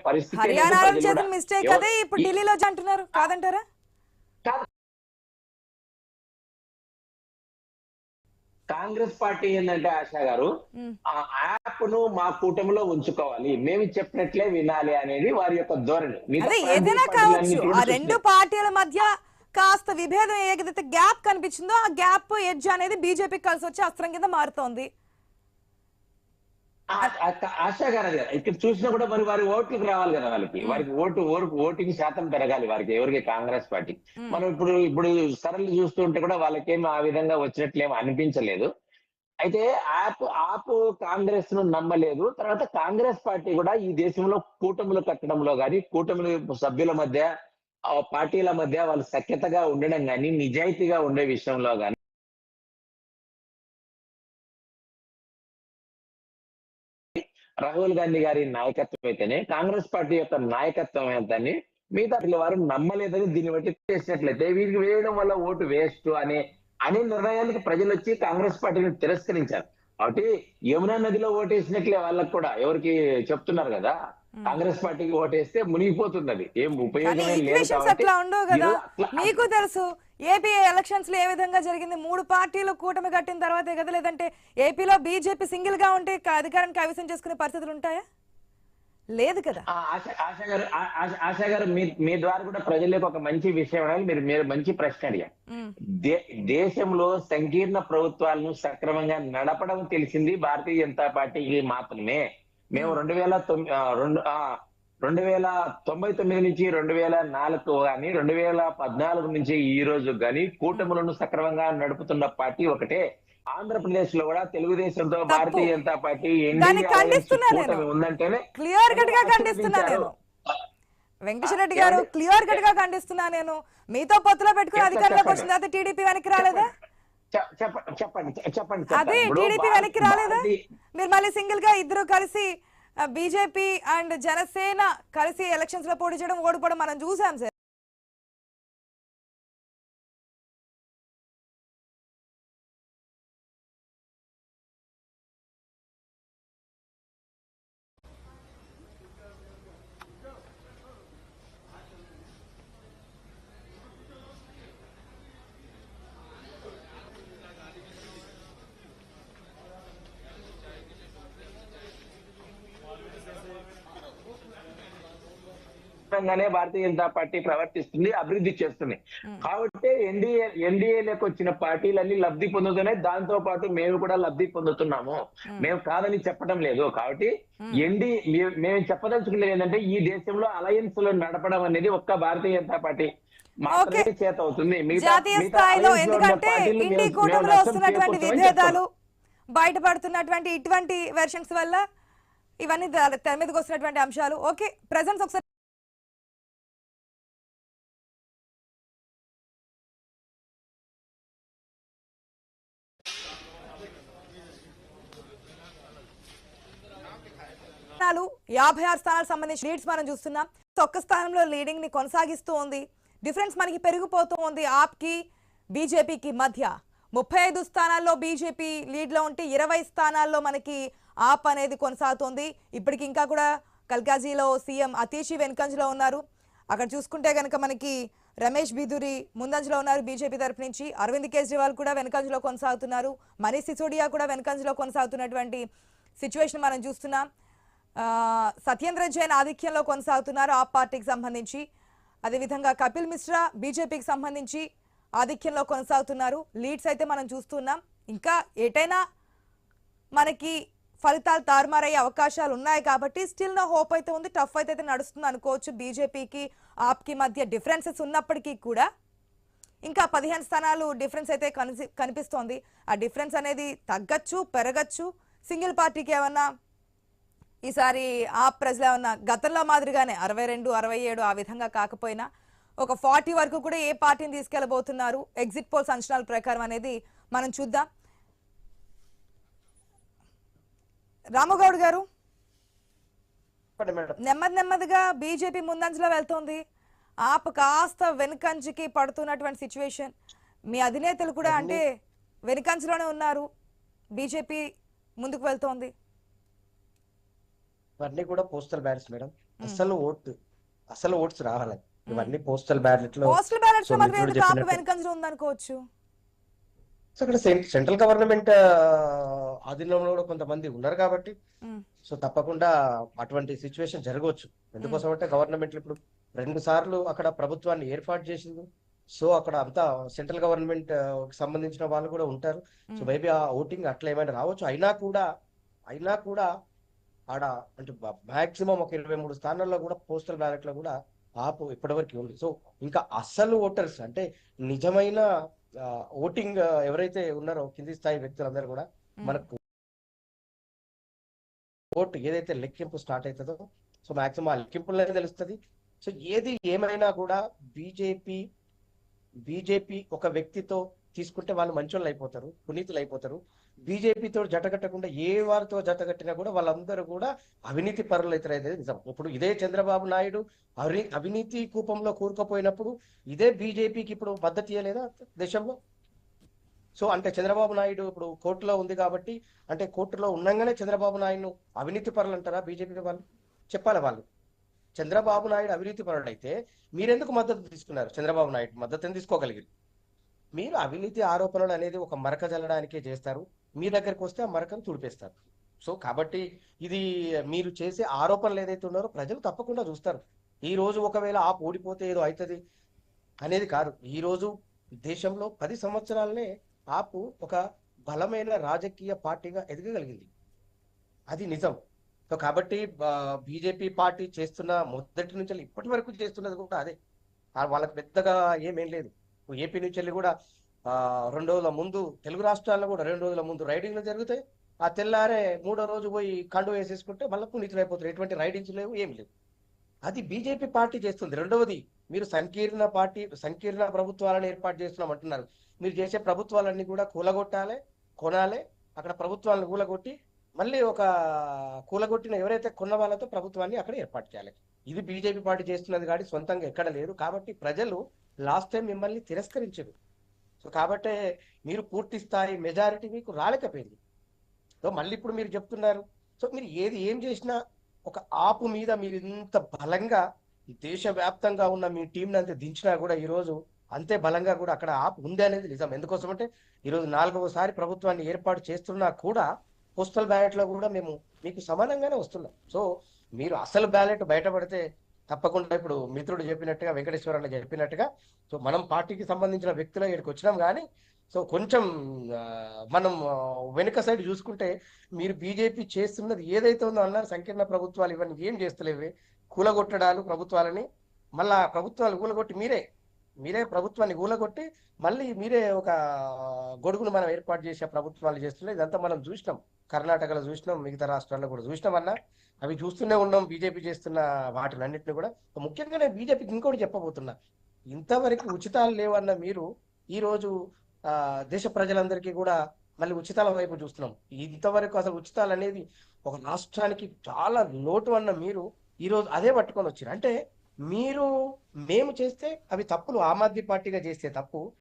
పరిస్థితి హర్యానాలో చేసిన మిస్టేక్ అదే ఇప్పుడు ఢిల్లీలో అంటున్నారు కాదంటారా? కాంగ్రెస్ పార్టీ ఏంటంటే ఆశా గారు ఆ యాప్ ను మా కూటమిలో ఉంచుకోవాలి, మేము చెప్పినట్లే వినాలి అనేది వారి యొక్క ధోరణి. అదే ఏదైనా కావచ్చు, ఆ రెండు పార్టీల మధ్య కాస్త విభేదం ఏదైతే గ్యాప్ కనిపించిందో ఆ గ్యాప్ ఎడ్జ్ అనేది బీజేపీకి కలిసి వచ్చి అస్త్రం కింద మారుతోంది. ఆశా గారు అది ఇక్కడ చూసినా కూడా మరి వారి ఓట్లకు రావాలి కదా, వారికి ఓటింగ్ శాతం పెరగాలి వారికి, ఎవరికి కాంగ్రెస్ పార్టీ. మనం ఇప్పుడు సరళి చూస్తుంటే కూడా వాళ్ళకేమి ఆ విధంగా వచ్చినట్లేమో అనిపించలేదు. అయితే ఆప్ కాంగ్రెస్ ను నమ్మలేదు. తర్వాత కాంగ్రెస్ పార్టీ కూడా ఈ దేశంలో కూటములు కట్టడంలో గాని, కూటమి సభ్యుల మధ్య పార్టీల మధ్య వాళ్ళు సఖ్యతగా ఉండడం గాని, నిజాయితీగా ఉండే విషయంలో గాని, రాహుల్ గాంధీ గారి నాయకత్వం అయితేనే, కాంగ్రెస్ పార్టీ యొక్క నాయకత్వం అయితేనే మిగతా వారు నమ్మలేదని దీన్ని బట్టి చేసినట్లయితే వీరికి వేయడం వల్ల ఓటు వేస్ట్ అనే నిర్ణయానికి ప్రజలు వచ్చి కాంగ్రెస్ పార్టీని తిరస్కరించారు. కాబట్టి యమునా నదిలో ఓటేసినట్లే వాళ్ళకు కూడా ఎవరికి చెప్తున్నారు కదా, కాంగ్రెస్ పార్టీకి ఓటేస్తే మునిగిపోతుంది, అది ఏం ఉపయోగం లేదు. మీకు తెలుసు ఏపీ ఎలక్షన్స్ లో ఏ విధంగా జరిగింది, 3 పార్టీలు కూటమి కట్టిన తర్వాతే కదా, లేదంటే ఏపీలో బీజేపీ సింగిల్ గా ఉంటే అధికారాన్ని కైవసం చేసుకునే పరిస్థితులు ఉంటాయా? లేదు కదా. ఆశా గారు మీ ద్వారా కూడా ప్రజలకు ఒక మంచి విషయం మీరు మంచి ప్రశ్న అడిగారు. దేశంలో సంకీర్ణ ప్రభుత్వాలను సక్రమంగా నడపడం తెలిసింది భారతీయ జనతా పార్టీకి మాత్రమే. మేము 1999 నుంచి 2004 గాని, 2014 నుంచి ఈ రోజు గాని కూటములను సక్రమంగా నడుపుతున్న పార్టీ ఒకటే. ఆంధ్రప్రదేశ్ లో కూడా తెలుగుదేశంతో Bharatiya Janata party ఉందంటేనే clear cut గా ఖండిస్తున్నాను. వెంకటేశ్వర రెడ్డి గారు క్లియర్ కట్ గా ఖండిస్తున్నా నేను. మీతో పొత్తులో పెట్టుకుని అధికారంలోకి వచ్చిన తర్వాత టీడీపీ వెనక్కి రాలేదా? చెప్పండి. అదే టీడీపీ వెనక్కి రాలేదా? మీరు మళ్ళీ సింగిల్ గా ఇద్దరు కలిసి బీజేపీ అండ్ జనసేన కలిసి ఎలక్షన్స్ లో పోటీ చేయడం, ఓడిపోవడం మనం చూసాం సార్. భారతీయ జనతా పార్టీ ప్రవర్తిస్తుంది, అభివృద్ధి చేస్తుంది. కాబట్టి ఎన్డీఏలోకి వచ్చిన పార్టీలన్నీ లబ్ధి పొందుతున్నాయి, దాంతో పాటు మేము కూడా లబ్ధి పొందుతున్నాము. మేము కాదని చెప్పడం లేదు. కాబట్టి మేము చెప్పదలుచుకునేది ఏంటంటే, ఈ దేశంలో అలయన్స్ లో నడపడం అనేది ఒక్క భారతీయ జనతా పార్టీ మాత్రమే చేత అవుతుంది. జాతీయ స్థాయిలో ఎందుకంటే ఇండి కూటమిలో వస్తున్నటువంటి విభేదాలు, బయటపడుతున్నటువంటి ఇటువంటి వెర్షన్స్ వల్ల ఇవన్నీ తెర మీదకి వస్తున్నటువంటి అంశాలు. ఓకే, ప్రెజెంట్స్ ఒకసారి స్థానాలు 56 స్థానాలకు సంబంధించి లీడ్స్ మనం చూస్తున్నాం. ఒక్క స్థానంలో లీడింగ్ ని కొనసాగిస్తూ ఉంది. డిఫరెన్స్ మనకి పెరిగిపోతూ ఉంది ఆప్కి బీజేపీకి మధ్య. 35 స్థానాల్లో బీజేపీ లీడ్ లో ఉంటే 20 స్థానాల్లో మనకి ఆప్ అనేది కొనసాగుతోంది. ఇప్పటికి ఇంకా కూడా కల్కాజీలో సీఎం అతీషి వెనుకంజలో ఉన్నారు. అక్కడ చూసుకుంటే కనుక మనకి రమేష్ బిధూరి ముందంజలో ఉన్నారు బీజేపీ తరఫు నుంచి. అరవింద్ కేజ్రీవాల్ కూడా వెనుకంజలో కొనసాగుతున్నారు. మనీష్ సిసోడియా కూడా వెనుకంజలో కొనసాగుతున్నటువంటి సిచ్యువేషన్ మనం చూస్తున్నాం. సత్యేంద్ర జైన్ ఆధిక్యంలో కొనసాగుతున్నారు ఆప్ పార్టీకి సంబంధించి. అదేవిధంగా కపిల్ మిశ్రా బీజేపీకి సంబంధించి ఆధిక్యంలో కొనసాగుతున్నారు. లీడ్స్ అయితే మనం చూస్తున్నాం. ఇంకా ఏటైనా మనకి ఫలితాలు తారుమారయ్యే అవకాశాలు ఉన్నాయి కాబట్టి స్టిల్ నో హోప్ అయితే ఉంది. టఫ్ అయితే నడుస్తుంది అనుకోవచ్చు. బీజేపీకి ఆప్కి మధ్య డిఫరెన్సెస్ ఉన్నప్పటికీ కూడా ఇంకా 15 స్థానాలు డిఫరెన్స్ అయితే కనిపిస్తోంది. ఆ డిఫరెన్స్ అనేది తగ్గచ్చు, పెరగచ్చు. సింగిల్ పార్టీకి ఏమన్నా ఈసారి ఆ ప్రజలు ఏమన్నా గతంలో మాదిరిగానే 62, 67 ఆ విధంగా కాకపోయినా ఒక 40 వరకు కూడా ఏ పార్టీని తీసుకెళ్లబోతున్నారు ఎగ్జిట్ పోల్స్ అంచనాల ప్రకారం అనేది మనం చూద్దాం. రామగౌడ్ గారు, నెమ్మదిగా బీజేపీ ముందంజలో వెళ్తోంది, ఆప్ కాస్త వెనుకంజకి పడుతున్నటువంటి సిచ్యువేషన్. మీ అధినేతలు కూడా అంటే వెనుకంజలోనే ఉన్నారు, బీజేపీ ముందుకు వెళ్తోంది. అన్ని కూడా పోస్టల్ బ్యాలెట్స్ మేడం. అసలు ఓట్స్ రావాలి. ఇవన్నీ పోస్టల్ బ్యాలెట్ లో. పోస్టల్ బ్యాలెట్స్ సో లో మాత్రం మిత్రుడు ఎందుకు ఆపు చెప్పినట్టు వెనుకంజలో ఉందనుకోవచ్చు? సో అక్కడ సెంట్రల్ గవర్నమెంట్ ఆధీనంలో కూడా కొంతమంది ఉన్నారు కాబట్టి సో తప్పకుండా అటువంటి సిచ్యువేషన్ జరగవచ్చు. ఎందుకోసం అంటే గవర్నమెంట్ ఇప్పుడు 2 సార్లు అక్కడ ప్రభుత్వాన్ని ఏర్పాటు చేసింది. సో అక్కడ అంతా సెంట్రల్ గవర్నమెంట్ సంబంధించిన వాళ్ళు కూడా ఉంటారు. సో మేబీ ఆ ఓటింగ్ అట్లా ఏమైనా రావచ్చు. అయినా కూడా ఆడ అంటే మాక్సిమం ఒక 23 స్థానాల్లో కూడా పోస్టల్ బ్యాలెట్ లో కూడా ఆపు ఇప్పటివరకు ఉంది. సో ఇంకా అసలు ఓటర్స్ అంటే నిజమైన ఓటింగ్ ఎవరైతే ఉన్నారో కింది స్థాయి వ్యక్తులందరూ కూడా మనకు ఓటు ఏదైతే లెక్కింపు స్టార్ట్ అవుతుందో సో మాక్సిమం ఆ లెక్కింపులనే తెలుస్తుంది. సో ఏది ఏమైనా కూడా బీజేపీ ఒక వ్యక్తితో తీసుకుంటే వాళ్ళు మంచోళ్ళు అయిపోతారు, పునీతులు అయిపోతారు. బీజేపీతో జతకట్టకుండా ఏ వారితో జతకట్టినా కూడా వాళ్ళందరూ కూడా అవినీతి పరులు అవుతారు. నిజం. ఇప్పుడు ఇదే చంద్రబాబు నాయుడు అవినీతి కూపంలో కూరుకుపోయినప్పుడు ఇదే బీజేపీకి ఇప్పుడు మద్దతు ఇవ్వలేదా దేశంలో? సో అంటే చంద్రబాబు నాయుడు ఇప్పుడు కోర్టులో ఉంది కాబట్టి అంటే కోర్టులో ఉండగానే చంద్రబాబు నాయుడు అవినీతి పరులు అంటారా బీజేపీ వాళ్ళు? చెప్పాలి వాళ్ళు. చంద్రబాబు నాయుడు అవినీతి పరుడు అయితే మీరెందుకు మద్దతు తీసుకున్నారు? చంద్రబాబు నాయుడు మద్దతు ఎందుకు తీసుకోగలిగారు? మీరు అవినీతి ఆరోపణలు అనేది ఒక మరక జల్లడానికే చేస్తారు. మీ దగ్గరికి వస్తే ఆ మరకను తుడిపేస్తారు. సో కాబట్టి ఇది మీరు చేసే ఆరోపణలు ఏదైతే ఉన్నారో ప్రజలు తప్పకుండా చూస్తారు. ఈ రోజు ఒకవేళ ఓడిపోతే ఏదో అవుతుంది అనేది కాదు. ఈ రోజు దేశంలో 10 సంవత్సరాలనే ఒక బలమైన రాజకీయ పార్టీగా ఎదగగలిగింది. అది నిజం. సో కాబట్టి బీజేపీ పార్టీ చేస్తున్న మొదటి నుంచి ఇప్పటి వరకు చేస్తున్నది కూడా అదే. వాళ్ళకి పెద్దగా ఏమేం లేదు. ఏపీ నుంచి వెళ్ళి కూడా 2 రోజుల ముందు తెలుగు రాష్ట్రాల్లో కూడా 2 రోజుల ముందు రైడింగ్లు జరుగుతాయి. ఆ తెల్లారే 3వ రోజు పోయి కండు వేసేసుకుంటే మళ్ళీ పునీతులు అయిపోతారు. ఎటువంటి రైడింగ్స్ లేవు, ఏం లేవు. అది బీజేపీ పార్టీ చేస్తుంది. రెండవది, మీరు సంకీర్ణ ప్రభుత్వాలను ఏర్పాటు చేస్తున్నాం అంటున్నారు. మీరు చేసే ప్రభుత్వాలన్నీ కూడా కూలగొట్టాలి, కొనాలి. అక్కడ ప్రభుత్వాలను కూలగొట్టి మళ్ళీ ఒక కూలగొట్టిన ఎవరైతే కొన్న వాళ్ళతో ప్రభుత్వాన్ని అక్కడ ఏర్పాటు చేయాలి. ఇది బీజేపీ పార్టీ చేస్తున్నది కానీ సొంతంగా ఎక్కడ లేదు. కాబట్టి ప్రజలు లాస్ట్ టైం మిమ్మల్ని తిరస్కరించారు. సో కాబట్టి మీరు పూర్తి స్థాయి మెజారిటీ మీకు రాలేకపోయింది. సో మళ్ళీ ఇప్పుడు మీరు చెప్తున్నారు. సో మీరు ఏం చేసినా ఒక ఆపు మీద మీరు ఇంత బలంగా దేశవ్యాప్తంగా ఉన్న మీ టీంని అంతే దించినా కూడా ఈరోజు అంతే బలంగా కూడా అక్కడ ఆపు ఉంది అనేది నిజం. ఎందుకోసం అంటే ఈరోజు 4వసారి ప్రభుత్వాన్ని ఏర్పాటు చేస్తున్నా కూడా పోస్టల్ బ్యాలెట్ లో కూడా మేము మీకు సమానంగానే వస్తున్నాం. సో మీరు అసలు బ్యాలెట్ బయటపడితే తప్పకుండా ఇప్పుడు మిత్రుడు చెప్పినట్టుగా, వెంకటేశ్వరరావు చెప్పినట్టుగా సో మనం పార్టీకి సంబంధించిన వ్యక్తులు ఇక్కడికి వచ్చినాం. కానీ సో కొంచెం మనం వెనుక సైడ్ చూసుకుంటే మీరు బీజేపీ చేస్తున్నది ఏదైతే ఉందో అన్నారు, సంకీర్ణ ప్రభుత్వాలు ఇవన్నీ ఏం చేస్తలేవి, కూలగొట్టడాలు ప్రభుత్వాలని. మళ్ళా ప్రభుత్వాలు కూలగొట్టి మీరే ప్రభుత్వాన్ని కూలగొట్టి మళ్ళీ మీరే ఒక గొడుగును మనం ఏర్పాటు చేసే ప్రభుత్వాలు చేస్తున్నాయి. ఇదంతా మనం చూసినాం, కర్ణాటకలో చూసినాం, మిగతా రాష్ట్రాల్లో కూడా చూసినాం అన్న. అవి చూస్తూనే ఉన్నాం బీజేపీ చేస్తున్న వాటిలన్నింటినీ కూడా. ముఖ్యంగా నేను బీజేపీకి ఇంకోటి చెప్పబోతున్నా. ఇంతవరకు ఉచితాలు లేవన్న మీరు ఈ రోజు దేశ ప్రజలందరికీ కూడా మళ్ళీ ఉచితాల వైపు చూస్తున్నాం. ఇంతవరకు అసలు ఉచితాలు అనేది ఒక రాష్ట్రానికి చాలా లోటు అన్న మీరు ఈ రోజు అదే పట్టుకొని వచ్చారు. అంటే మేము చేస్తే అవి తప్పులు, ఆమ్ ఆద్మీ పార్టీగా చేస్తే తప్పు,